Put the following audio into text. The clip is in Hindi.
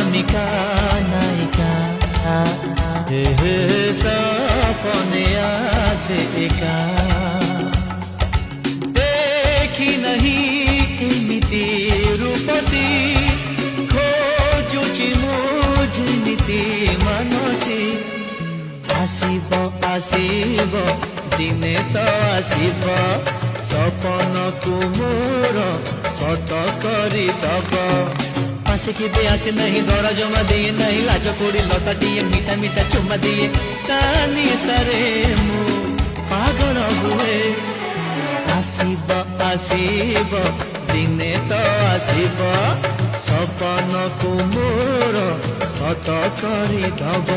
প্রেমিকা নায়িকা सपने आसे एका देखी नहीं एमिति रूपसी खोजुची मु जेमिति मानसी आसिब आसिब दिने तो आसिब सपन को मोर सत करी दब आसे के दे आसे नहीं दौड़ा जमा दिए नहीं लाज कोड़ी लताटिए मीठा मीठा चुम्मा दिए कानी सारे मु पागल हुए आसिब आसिब दिने तो आसिब सपन को मोर सत करी दब।